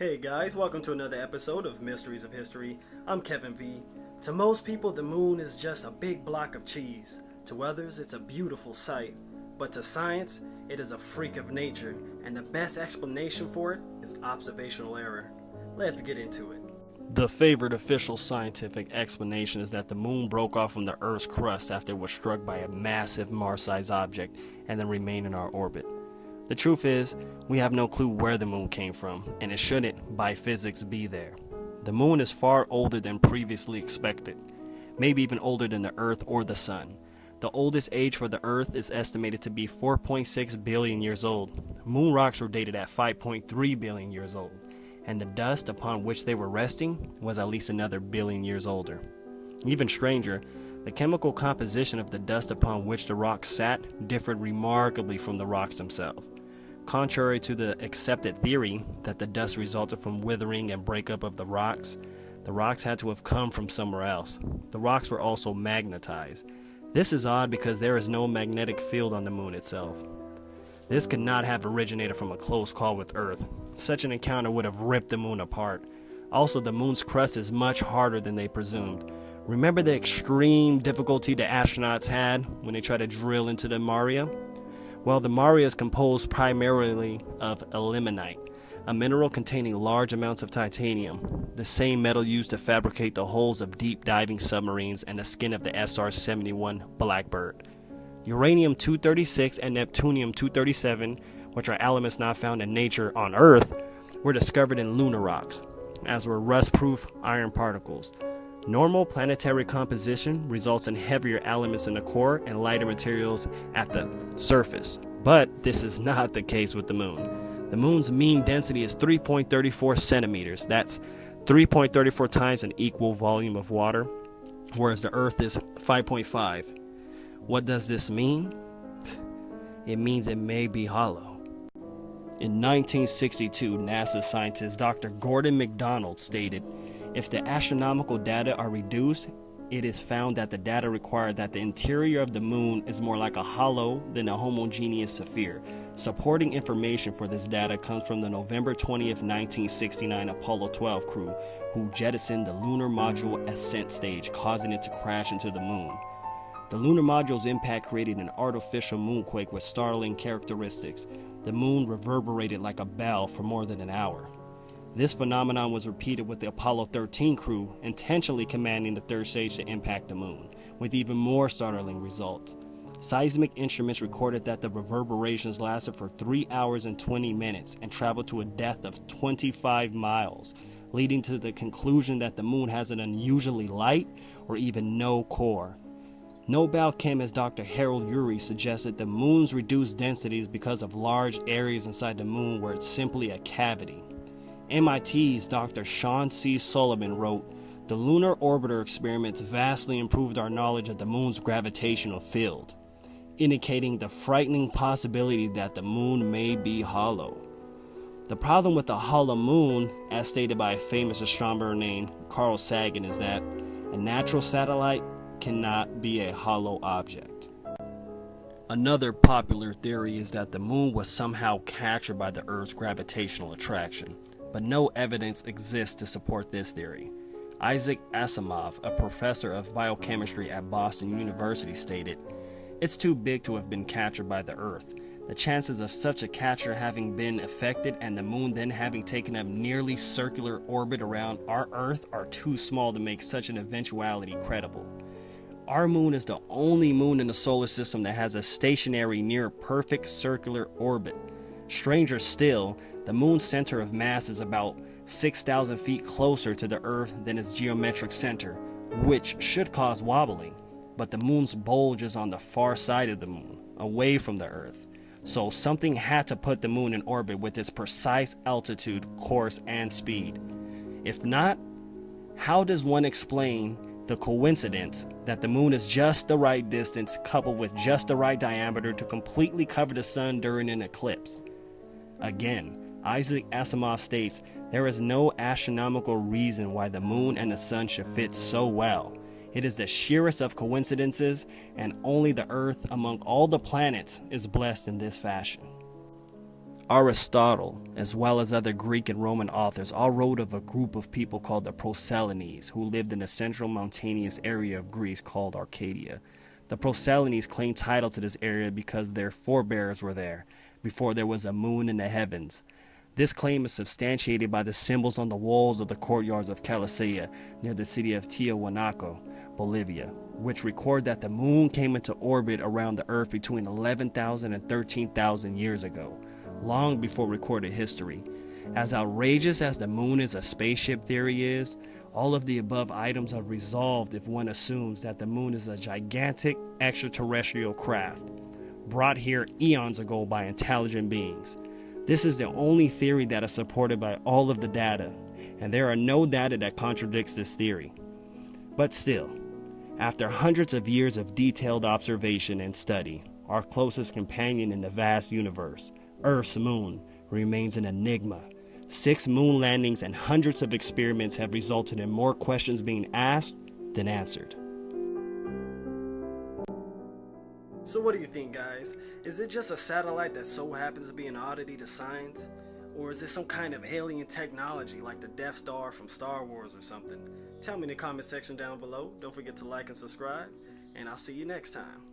Hey guys, welcome to another episode of Mysteries of History. I'm Kevin V. To most people, the moon is just a big block of cheese. To others, it's a beautiful sight. But to science, it is a freak of nature, and the best explanation for it is observational error. Let's get into it. The favored official scientific explanation is that the moon broke off from the Earth's crust after it was struck by a massive Mars-sized object and then remained in our orbit. The truth is, we have no clue where the moon came from, and it shouldn't, by physics, be there. The moon is far older than previously expected, maybe even older than the Earth or the Sun. The oldest age for the Earth is estimated to be 4.6 billion years old. Moon rocks were dated at 5.3 billion years old, and the dust upon which they were resting was at least another billion years older. Even stranger, the chemical composition of the dust upon which the rocks sat differed remarkably from the rocks themselves. Contrary to the accepted theory that the dust resulted from withering and breakup of the rocks had to have come from somewhere else. The rocks were also magnetized. This is odd because there is no magnetic field on the moon itself. This could not have originated from a close call with Earth. Such an encounter would have ripped the moon apart. Also, the moon's crust is much harder than they presumed. Remember the extreme difficulty the astronauts had when they tried to drill into the Maria? Well, the Maria is composed primarily of ilmenite, a mineral containing large amounts of titanium, the same metal used to fabricate the hulls of deep-diving submarines and the skin of the SR-71 Blackbird. Uranium-236 and Neptunium-237, which are elements not found in nature on Earth, were discovered in lunar rocks, as were rust-proof iron particles. Normal planetary composition results in heavier elements in the core and lighter materials at the surface. But this is not the case with the moon. The moon's mean density is 3.34 centimeters. That's 3.34 times an equal volume of water, whereas the Earth is 5.5. What does this mean? It means it may be hollow. In 1962, NASA scientist Dr. Gordon MacDonald stated, "If the astronomical data are reduced, it is found that the data require that the interior of the moon is more like a hollow than a homogeneous sphere." Supporting information for this data comes from the November 20th, 1969 Apollo 12 crew, who jettisoned the lunar module ascent stage, causing it to crash into the moon. The lunar module's impact created an artificial moonquake with startling characteristics. The moon reverberated like a bell for more than an hour. This phenomenon was repeated with the Apollo 13 crew, intentionally commanding the third stage to impact the moon, with even more startling results. Seismic instruments recorded that the reverberations lasted for 3 hours and 20 minutes and traveled to a depth of 25 miles, leading to the conclusion that the moon has an unusually light or even no core. Nobel chemist Dr. Harold Urey suggested the moon's reduced density is because of large areas inside the moon where it's simply a cavity. MIT's Dr. Sean C. Sullivan wrote, "The lunar orbiter experiments vastly improved our knowledge of the moon's gravitational field, indicating the frightening possibility that the moon may be hollow." The problem with a hollow moon, as stated by a famous astronomer named Carl Sagan, is that a natural satellite cannot be a hollow object. Another popular theory is that the moon was somehow captured by the Earth's gravitational attraction, but no evidence exists to support this theory. Isaac Asimov, a professor of biochemistry at Boston University, stated, "It's too big to have been captured by the Earth. The chances of such a capture having been effected and the moon then having taken a nearly circular orbit around our Earth are too small to make such an eventuality credible. Our moon is the only moon in the solar system that has a stationary near perfect circular orbit. Stranger still, the moon's center of mass is about 6,000 feet closer to the Earth than its geometric center, which should cause wobbling. But the moon's bulge is on the far side of the moon, away from the Earth. So something had to put the moon in orbit with its precise altitude, course, and speed. If not, how does one explain the coincidence that the moon is just the right distance coupled with just the right diameter to completely cover the sun during an eclipse? Again, Isaac Asimov states, "There is no astronomical reason why the moon and the sun should fit so well. It is the sheerest of coincidences, and only the Earth among all the planets is blessed in this fashion." Aristotle, as well as other Greek and Roman authors, all wrote of a group of people called the Prosellenes, who lived in the central mountainous area of Greece called Arcadia. The Prosellenes claimed title to this area because their forebears were there, before there was a moon in the heavens. This claim is substantiated by the symbols on the walls of the courtyards of Calisea, near the city of Tiahuanaco, Bolivia, which record that the moon came into orbit around the earth between 11,000 and 13,000 years ago, long before recorded history. As outrageous as the moon is a spaceship theory is, all of the above items are resolved if one assumes that the moon is a gigantic extraterrestrial craft, brought here eons ago by intelligent beings. This is the only theory that is supported by all of the data, and there are no data that contradicts this theory. But still, after hundreds of years of detailed observation and study, our closest companion in the vast universe, Earth's moon, remains an enigma. 6 moon landings and hundreds of experiments have resulted in more questions being asked than answered. So what do you think, guys? Is it just a satellite that so happens to be an oddity to science? Or is it some kind of alien technology like the Death Star from Star Wars or something? Tell me in the comment section down below. Don't forget to like and subscribe, and I'll see you next time.